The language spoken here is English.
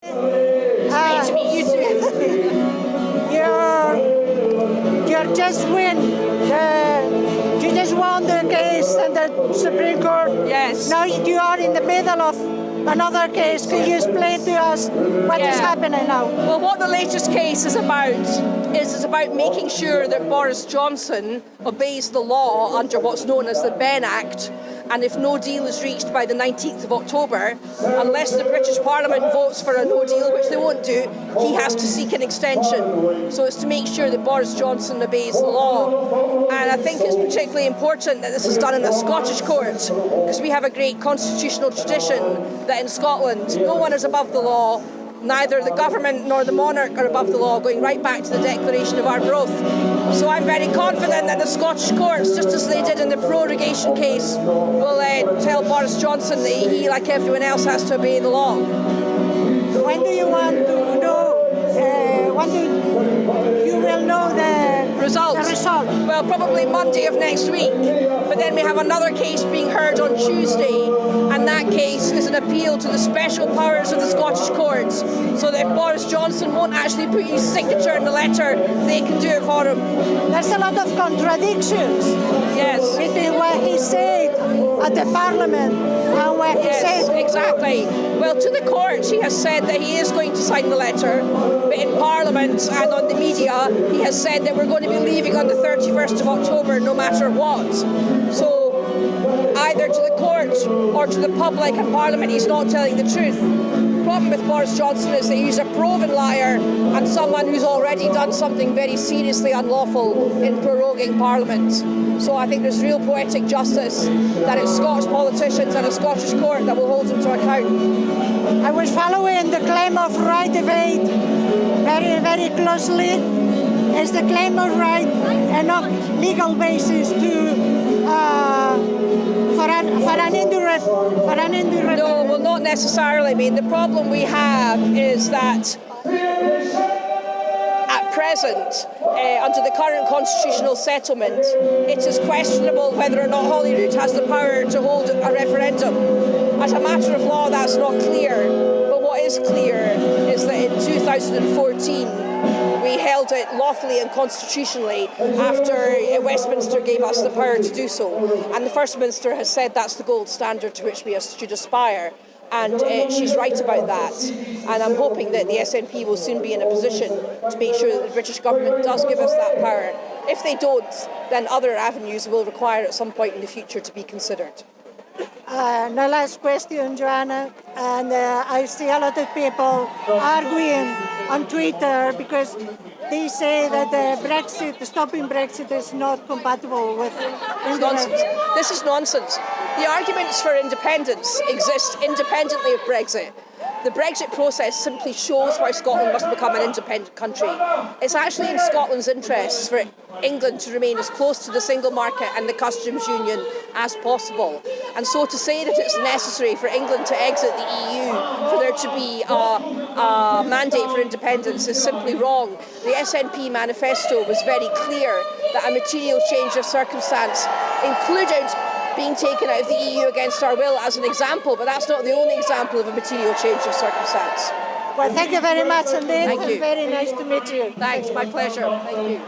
Nice to meet you too. You just you just won the case in the Supreme Court. Yes. Now you are in the middle of another case. Could you explain to us what is happening now? Well, what the latest case is about is about making sure that Boris Johnson obeys the law under what's known as the Benn Act. And if no deal is reached by the 19th of October, unless the British Parliament votes for a no deal, which they won't do, he has to seek an extension. So it's to make sure that Boris Johnson obeys the law. And I think it's particularly important that this is done in a Scottish court, because we have a great constitutional tradition that in Scotland no one is above the law. Neither the government nor the monarch are above the law, going right back to the Declaration of Arbroath. So I'm very confident that the Scottish courts, just as they did in the prorogation case, will tell Boris Johnson that he, like everyone else, has to obey the law. When do you want to know, you will know the result? Well, probably Monday of next week. But then we have another case being heard on Tuesday, and that case is an appeal to the special powers of the Scottish courts, so that if Boris Johnson won't actually put his signature in the letter, they can do it for him. There's a lot of contradictions between what he said at the Parliament and what he said. Exactly. Well, to the court, he has said that he is going to sign the letter, but in Parliament and on the media, he has said that we're going to be leaving on the 31st of October no matter what. So either to the court or to the public and Parliament, he's not telling the truth. The problem with Boris Johnson is that he's a proven liar and someone who's already done something very seriously unlawful in proroguing Parliament. So I think there's real poetic justice that it's Scottish politicians and a Scottish court that will hold him to account. I was following the claim of right debate very, very closely. Is the claim of right enough legal basis for an indirect? No, well, not necessarily. I mean, the problem we have is that at present, under the current constitutional settlement, it is questionable whether or not Holyrood has the power to hold a referendum. As a matter of law, that's not clear. But what is clear is that in 2014, we held it lawfully and constitutionally after Westminster gave us the power to do so. And the First Minister has said that's the gold standard to which we should aspire. And she's right about that. And I'm hoping that the SNP will soon be in a position to make sure that the British government does give us that power. If they don't, then other avenues will require at some point in the future to be considered. The last question, Joanna, and I see a lot of people arguing on Twitter because they say that stopping Brexit is not compatible with nonsense. This is nonsense. The arguments for independence exist independently of Brexit. The Brexit process simply shows why Scotland must become an independent country. It's actually in Scotland's interests for England to remain as close to the single market and the customs union as possible. And so to say that it's necessary for England to exit the EU for there to be a mandate for independence is simply wrong. The SNP manifesto was very clear that a material change of circumstance included being taken out of the EU against our will as an example, but that's not the only example of a material change of circumstance. Well, thank you very much indeed. Thank you. Very nice to meet you. Thanks, my pleasure. Thank you.